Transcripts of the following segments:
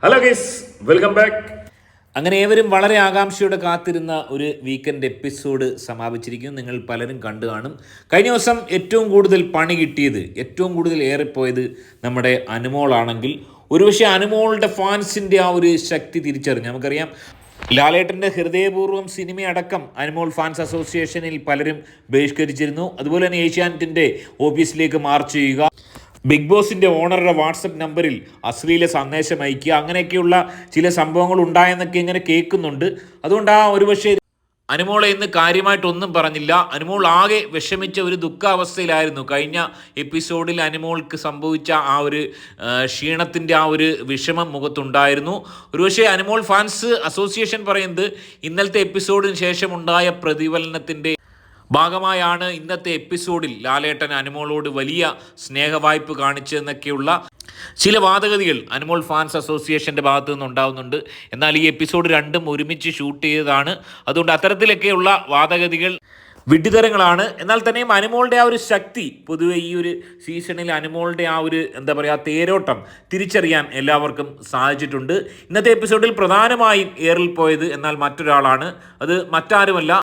Hello guys, welcome back. അങ്ങനെ ഏവരും വളരെ ആകാംക്ഷയോടെ കാത്തിരുന്ന ഒരു വീക്കെൻഡ് എപ്പിസോഡ് സമാപിച്ചിരിക്കുന്നു. നിങ്ങൾ പലരും കണ്ടു കാണും. കഴിഞ്ഞ ദിവസം ഏറ്റവും കൂടുതൽ പണി കിട്ടിയത്, ഏറ്റവും കൂടുതൽ ഏറിപ്പോയത് നമ്മുടെ അനുമോളാണെങ്കിൽ ഒരുപക്ഷെ അനുമോളുടെ ഫാൻസിൻ്റെ ആ ഒരു ശക്തി തിരിച്ചറിഞ്ഞു. നമുക്കറിയാം, ലാലേട്ടൻ്റെ ഹൃദയപൂർവ്വം സിനിമയടക്കം അനുമോൾ ഫാൻസ് അസോസിയേഷനിൽ പലരും ബഹിഷ്കരിച്ചിരുന്നു. അതുപോലെ തന്നെ ഏഷ്യാനെറ്റിൻ്റെ ഓഫീസിലേക്ക് മാർച്ച് ചെയ്യുക, ബിഗ് ബോസിൻ്റെ ഓണറുടെ വാട്സപ്പ് നമ്പറിൽ അശ്ലീല സന്ദേശം അയക്കുക, അങ്ങനെയൊക്കെയുള്ള ചില സംഭവങ്ങൾ ഉണ്ടായെന്നൊക്കെ ഇങ്ങനെ കേൾക്കുന്നുണ്ട്. അതുകൊണ്ട് ഒരുപക്ഷെ അനുമോളെ ഇന്ന് കാര്യമായിട്ടൊന്നും പറഞ്ഞില്ല. അനുമോൾ ആകെ വിഷമിച്ച ഒരു ദുഃഖാവസ്ഥയിലായിരുന്നു. കഴിഞ്ഞ എപ്പിസോഡിൽ അനുമോൾക്ക് സംഭവിച്ച ആ ഒരു ക്ഷീണത്തിൻ്റെ ആ ഒരു വിഷമം മുഖത്തുണ്ടായിരുന്നു. ഒരുപക്ഷെ അനുമോൾ ഫാൻസ് അസോസിയേഷൻ പറയുന്നത് ഇന്നലത്തെ എപ്പിസോഡിന് ശേഷം ഉണ്ടായ പ്രതിഫലനത്തിൻ്റെ ഭാഗമായാണ് ഇന്നത്തെ എപ്പിസോഡിൽ ലാലേട്ടൻ അനുമോളോട് വലിയ സ്നേഹവായ്പ് കാണിച്ചതെന്നൊക്കെയുള്ള ചില വാദഗതികൾ അനുമോൾ ഫാൻസ് അസോസിയേഷൻ്റെ ഭാഗത്തു നിന്നുണ്ടാകുന്നുണ്ട്. എന്നാൽ ഈ എപ്പിസോഡ് രണ്ടും ഒരുമിച്ച് ഷൂട്ട് ചെയ്തതാണ്. അതുകൊണ്ട് അത്തരത്തിലൊക്കെയുള്ള വാദഗതികൾ വിഡ്ഢിതരങ്ങളാണ്. എന്നാൽ തന്നെയും അനുമോളുടെ ആ ഒരു ശക്തി, പൊതുവെ ഈ ഒരു സീസണിൽ അനുമോളുടെ ആ ഒരു തേരോട്ടം തിരിച്ചറിയാൻ എല്ലാവർക്കും സാധിച്ചിട്ടുണ്ട്. ഇന്നത്തെ എപ്പിസോഡിൽ പ്രധാനമായും ഏറിൽ പോയത് എന്നാൽ മറ്റൊരാളാണ്. അത് മറ്റാരുമല്ല,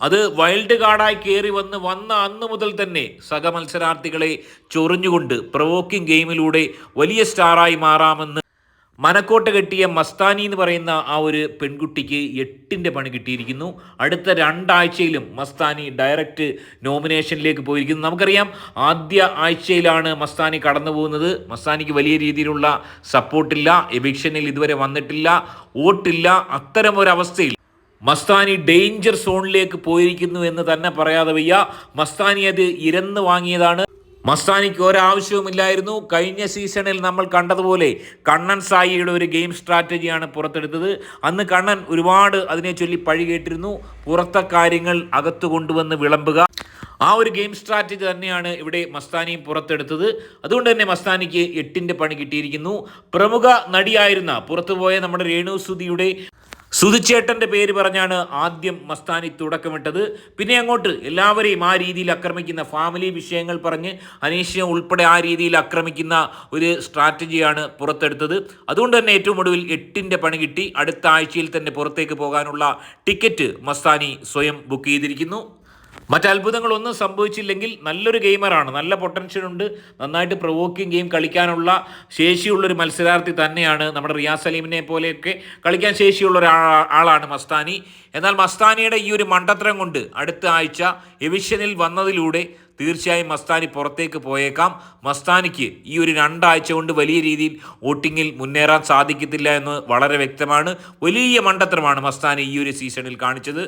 അത് വൈൽഡ് കാർഡായി കയറി വന്ന അന്ന് മുതൽ തന്നെ സഹമത്സരാർത്ഥികളെ ചൊറിഞ്ഞുകൊണ്ട് പ്രൊവോക്കിംഗ് ഗെയിമിലൂടെ വലിയ സ്റ്റാറായി മാറാമെന്ന് മനക്കോട്ട കെട്ടിയ മസ്താനി എന്ന് പറയുന്ന ആ ഒരു പെൺകുട്ടിക്ക് 8ന്റെ പണി കിട്ടിയിരിക്കുന്നു. അടുത്ത 2 ആഴ്ചയിലും മസ്താനി ഡയറക്റ്റ് നോമിനേഷനിലേക്ക് പോയിരിക്കുന്നു. നമുക്കറിയാം, ആദ്യ ആഴ്ചയിലാണ് മസ്താനി കടന്നു പോകുന്നത്. മസ്താനിക്ക് വലിയ രീതിയിലുള്ള സപ്പോർട്ടില്ല, എവിക്ഷനിൽ ഇതുവരെ വന്നിട്ടില്ല, വോട്ടില്ല. അത്തരമൊരവസ്ഥയിൽ മസ്താനി ഡേഞ്ചർ സോണിലേക്ക് പോയിരിക്കുന്നു എന്ന് തന്നെ പറയാതെ വയ്യ. മസ്താനി അത് ഇരന്ന് വാങ്ങിയതാണ്. മസ്താനിക്ക് ഒരാവശ്യവുമില്ലായിരുന്നു. കഴിഞ്ഞ സീസണിൽ നമ്മൾ കണ്ടതുപോലെ കണ്ണൻ സായിയുടെ ഒരു ഗെയിം സ്ട്രാറ്റജിയാണ് പുറത്തെടുത്തത്. അന്ന് കണ്ണൻ ഒരുപാട് അതിനെ ചൊല്ലി പഴി കേട്ടിരുന്നു. പുറത്തെ കാര്യങ്ങൾ അകത്ത് കൊണ്ടുവന്ന് വിളമ്പുക, ആ ഒരു ഗെയിം സ്ട്രാറ്റജി തന്നെയാണ് ഇവിടെ മസ്താനിയും പുറത്തെടുത്തത്. അതുകൊണ്ട് തന്നെ മസ്താനിക്ക് 8ന്റെ പണി കിട്ടിയിരിക്കുന്നു. പ്രമുഖ നടിയായിരുന്ന പുറത്തുപോയ നമ്മുടെ രേണുസുതിയുടെ സുധിച്ചേട്ടൻ്റെ പേര് പറഞ്ഞാണ് ആദ്യം മസ്താനി തുടക്കമിട്ടത്. പിന്നെ അങ്ങോട്ട് എല്ലാവരെയും ആ രീതിയിൽ ആക്രമിക്കുന്ന, ഫാമിലി വിഷയങ്ങൾ പറഞ്ഞ് അനീഷിനെ ഉൾപ്പെടെ ആ രീതിയിൽ ആക്രമിക്കുന്ന ഒരു സ്ട്രാറ്റജിയാണ് പുറത്തെടുത്തത്. അതുകൊണ്ട് തന്നെ ഏറ്റവും ഒടുവിൽ 8ന്റെ പണി കിട്ടി. അടുത്ത ആഴ്ചയിൽ തന്നെ പുറത്തേക്ക് പോകാനുള്ള ടിക്കറ്റ് മസ്താനി സ്വയം ബുക്ക് ചെയ്തിരിക്കുന്നു. മറ്റത്ഭുതങ്ങളൊന്നും സംഭവിച്ചില്ലെങ്കിൽ നല്ലൊരു ഗെയിമറാണ്, നല്ല പൊട്ടൻഷ്യൽ ഉണ്ട്, നന്നായിട്ട് പ്രൊവോക്കിംഗ് ഗെയിം കളിക്കാനുള്ള ശേഷിയുള്ളൊരു മത്സരാർത്ഥി തന്നെയാണ്. നമ്മുടെ റിയാസ് സലീമിനെ പോലെയൊക്കെ കളിക്കാൻ ശേഷിയുള്ള ആളാണ് മസ്താനി. എന്നാൽ മസ്താനിയുടെ ഈ ഒരു മണ്ടത്തരം കൊണ്ട് അടുത്ത ആഴ്ച എവിഷനിൽ വന്നതിലൂടെ തീർച്ചയായും മസ്താനി പുറത്തേക്ക് പോയേക്കാം. മസ്താനിക്ക് ഈ ഒരു 2 ആഴ്ച കൊണ്ട് വലിയ രീതിയിൽ വോട്ടിങ്ങിൽ മുന്നേറാൻ സാധിക്കത്തില്ല എന്ന് വളരെ വ്യക്തമാണ്. വലിയ മണ്ടത്തരമാണ് മസ്താനി ഈ ഒരു സീസണിൽ കാണിച്ചത്.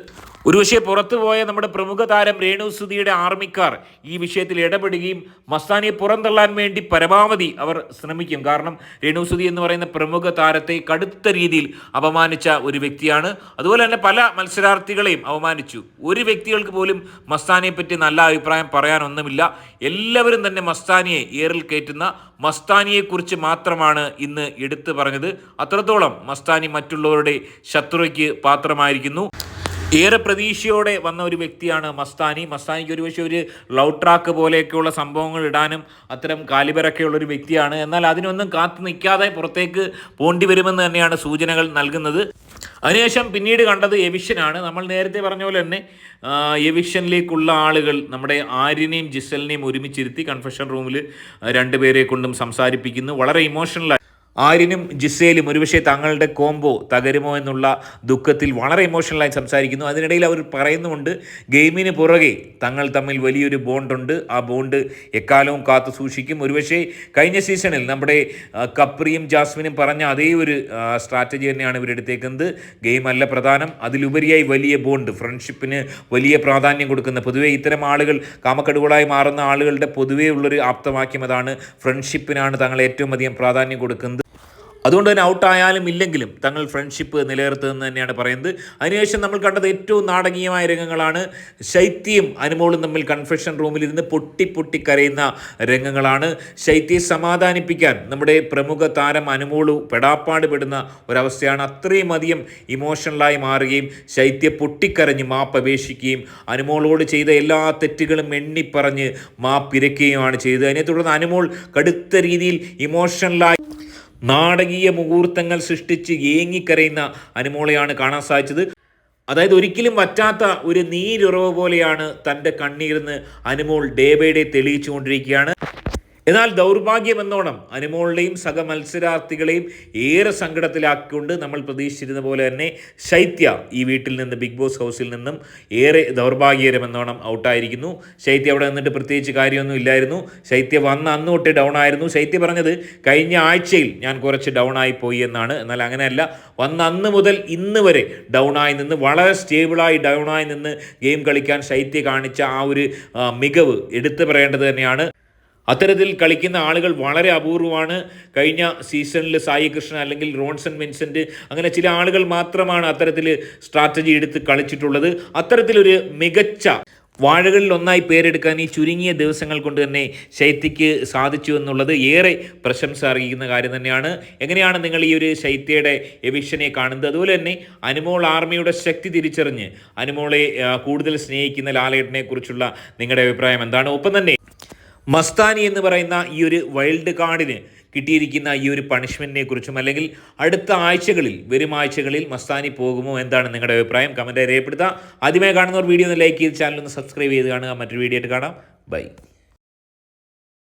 ഒരുപക്ഷെ പുറത്തു പോയ നമ്മുടെ പ്രമുഖ താരം രേണുസുതിയുടെ ആർമിക്കാർ ഈ വിഷയത്തിൽ ഇടപെടുകയും മസ്താനിയെ പുറന്തള്ളാൻ വേണ്ടി പരമാവധി അവർ ശ്രമിക്കും. കാരണം രേണുസുതി എന്ന് പറയുന്ന പ്രമുഖ താരത്തെ കടുത്ത രീതിയിൽ അപമാനിച്ച ഒരു വ്യക്തിയാണ്. അതുപോലെ തന്നെ പല മത്സരാർത്ഥികളെയും അപമാനിച്ചു. ഒരു വ്യക്തികൾക്ക് പോലും മസ്താനിയെ പറ്റി നല്ല അഭിപ്രായം പറയാനൊന്നുമില്ല. എല്ലാവരും തന്നെ മസ്താനിയെ ഏറിൽ കയറ്റുന്ന, മസ്താനിയെക്കുറിച്ച് മാത്രമാണ് ഇന്ന് എടുത്തു പറഞ്ഞത്. അത്രത്തോളം മസ്താനി മറ്റുള്ളവരുടെ ശത്രുയ്ക്ക് പാത്രമായിരിക്കുന്നു. ഏറെ പ്രതീക്ഷയോടെ വന്ന ഒരു വ്യക്തിയാണ് മസ്താനി. മസ്താനിക്ക് ഒരുപക്ഷെ ഒരു ലവ് ട്രാക്ക് പോലെയൊക്കെയുള്ള സംഭവങ്ങൾ ഇടാനും അത്തരം കാലിബറൊക്കെ ഉള്ളൊരു വ്യക്തിയാണ്. എന്നാൽ അതിനൊന്നും കാത്തു നിൽക്കാതെ പുറത്തേക്ക് പോണ്ടി വരുമെന്ന് തന്നെയാണ് സൂചനകൾ നൽകുന്നത്. അതിനുശേഷം പിന്നീട് കണ്ടത് എവിഷനാണ്. നമ്മൾ നേരത്തെ പറഞ്ഞ പോലെ തന്നെ എവിഷനിലേക്കുള്ള ആളുകൾ നമ്മുടെ ആര്യനെയും ജിസലിനെയും ഒരുമിച്ചിരുത്തി കൺഫെഷൻ റൂമിൽ 2 പേരെ കൊണ്ടും സംസാരിപ്പിക്കുന്നു. വളരെ ഇമോഷണലായി ആര്യനും ജിസേലും ഒരുപക്ഷെ തങ്ങളുടെ കോംബോ തകരുമോ എന്നുള്ള ദുഃഖത്തിൽ വളരെ ഇമോഷണലായി സംസാരിക്കുന്നു. അതിനിടയിൽ അവർ പറയുന്നുമുണ്ട്, ഗെയിമിന് പുറകെ തങ്ങൾ തമ്മിൽ വലിയൊരു ബോണ്ടുണ്ട്, ആ ബോണ്ട് എക്കാലവും കാത്തു സൂക്ഷിക്കും. ഒരുപക്ഷെ കഴിഞ്ഞ സീസണിൽ നമ്മുടെ കപ്രിയും ജാസ്മിനും പറഞ്ഞ അതേ ഒരു സ്ട്രാറ്റജി തന്നെയാണ് ഇവരെടുത്തേക്കുന്നത്. ഗെയിം അല്ല പ്രധാനം, അതിലുപരിയായി വലിയ ബോണ്ട്, ഫ്രണ്ട്ഷിപ്പിന് വലിയ പ്രാധാന്യം കൊടുക്കുന്ന, പൊതുവെ ഇത്തരം ആളുകൾ കാമക്കടുകളായി മാറുന്ന ആളുകളുടെ പൊതുവേ ഉള്ളൊരു ആപ്തവാക്യം അതാണ്. ഫ്രണ്ട്ഷിപ്പിനാണ് തങ്ങൾ ഏറ്റവും അധികം പ്രാധാന്യം കൊടുക്കുന്നത്. അതുകൊണ്ട് തന്നെ ഔട്ടായാലും ഇല്ലെങ്കിലും തങ്ങൾ ഫ്രണ്ട്ഷിപ്പ് നിലനിർത്തുമെന്ന് തന്നെയാണ് പറയുന്നത്. അതിനുശേഷം നമ്മൾ കണ്ടത് ഏറ്റവും നാടകീയമായ രംഗങ്ങളാണ്. ശൈത്യയും അനുമോളും തമ്മിൽ കൺഫെഷൻ റൂമിലിരുന്ന് പൊട്ടി കരയുന്ന രംഗങ്ങളാണ്. ശൈത്യയെ സമാധാനിപ്പിക്കാൻ നമ്മുടെ പ്രമുഖ താരം അനുമോളു പെടാപ്പാട് പെടുന്ന ഒരവസ്ഥയാണ്. അത്രയും അധികം ഇമോഷണലായി മാറുകയും ശൈത്യ പൊട്ടിക്കരഞ്ഞ് മാപ്പ് അപേക്ഷിക്കുകയും അനുമോളോട് ചെയ്ത എല്ലാ തെറ്റുകളും എണ്ണിപ്പറഞ്ഞ് മാപ്പിരക്കുകയുമാണ് ചെയ്തത്. അതിനെ തുടർന്ന് അനുമോൾ കടുത്ത രീതിയിൽ ഇമോഷണലായി നാടകീയ മുഹൂർത്തങ്ങൾ സൃഷ്ടിച്ച് ഏങ്ങിക്കരയുന്ന അനുമോളെയാണ് കാണാൻ സാധിച്ചത്. അതായത് ഒരിക്കലും വറ്റാത്ത ഒരു നീരുറവ് പോലെയാണ് തൻ്റെ കണ്ണീരെന്ന് അനുമോൾ ഡേ ബൈ ഡേ തെളിയിച്ചുകൊണ്ടിരിക്കുകയാണ്. എന്നാൽ ദൗർഭാഗ്യമെന്നോണം അനുമോളുടെയും സഹമത്സരാർത്ഥികളെയും ഏറെ സങ്കടത്തിലാക്കിക്കൊണ്ട് നമ്മൾ പ്രതീക്ഷിച്ചിരുന്ന പോലെ തന്നെ ശൈത്യ ഈ വീട്ടിൽ നിന്ന്, ബിഗ് ബോസ് ഹൗസിൽ നിന്നും ഏറെ ദൗർഭാഗ്യകരമെന്നോണം ഔട്ടായിരിക്കുന്നു. ശൈത്യ അവിടെ നിന്നിട്ട് പ്രത്യേകിച്ച് കാര്യമൊന്നും ഇല്ലായിരുന്നു. ശൈത്യ വന്ന അന്ന് തൊട്ട് ഡൗൺ ആയിരുന്നു. ശൈത്യ പറഞ്ഞത് കഴിഞ്ഞ ആഴ്ചയിൽ ഞാൻ കുറച്ച് ഡൗൺ ആയി പോയി എന്നാണ്. എന്നാൽ അങ്ങനെയല്ല, വന്ന അന്ന് മുതൽ ഇന്ന് വരെ ഡൗണായി നിന്ന്, വളരെ സ്റ്റേബിളായി ഡൗണായി നിന്ന് ഗെയിം കളിക്കാൻ ശൈത്യ കാണിച്ച ആ ഒരു മികവ് എടുത്തു പറയേണ്ടത് തന്നെയാണ്. അത്തരത്തിൽ കളിക്കുന്ന ആളുകൾ വളരെ അപൂർവമാണ്. കഴിഞ്ഞ സീസണിൽ സായി കൃഷ്ണ അല്ലെങ്കിൽ റോൺസൺ വിൻസെൻ്റ് അങ്ങനെ ചില ആളുകൾ മാത്രമാണ് അത്തരത്തിൽ സ്ട്രാറ്റജി എടുത്ത് കളിച്ചിട്ടുള്ളത്. അത്തരത്തിലൊരു മികച്ച വാഴകളിൽ ഒന്നായി പേരെടുക്കാൻ ഈ ചുരുങ്ങിയ ദിവസങ്ങൾ കൊണ്ട് തന്നെ ശൈത്യയ്ക്ക് സാധിച്ചു എന്നുള്ളത് ഏറെ പ്രശംസ അറിയിക്കുന്ന കാര്യം തന്നെയാണ്. എങ്ങനെയാണ് നിങ്ങൾ ഈ ഒരു ശൈത്യയുടെ എവിക്ഷനെ കാണുന്നത്? അതുപോലെ തന്നെ അനുമോൾ ആർമിയുടെ ശക്തി തിരിച്ചറിഞ്ഞ് അനുമോളെ കൂടുതൽ സ്നേഹിക്കുന്ന ലാലേട്ടനെ കുറിച്ചുള്ള നിങ്ങളുടെ അഭിപ്രായം എന്താണ്? ഒപ്പം തന്നെ മസ്താനി എന്ന് പറയുന്ന ഈ ഒരു വൈൽഡ് കാർഡിന് കിട്ടിയിരിക്കുന്ന ഈ ഒരു പണിഷ്മെൻറ്റിനെ കുറിച്ചും, അല്ലെങ്കിൽ അടുത്ത ആഴ്ചകളിൽ, വരും ആഴ്ചകളിൽ മസ്താനി പോകുമോ, എന്താണ് നിങ്ങളുടെ അഭിപ്രായം? കമൻറ്റായി രേഖപ്പെടുത്തുക. ആദ്യമായി കാണുന്നവർ വീഡിയോ ഒന്ന് ലൈക്ക് ചെയ്ത് ചാനൽ ഒന്ന് സബ്സ്ക്രൈബ് ചെയ്ത് കാണുക. മറ്റൊരു വീഡിയോ ആയിട്ട് കാണാം. ബൈ.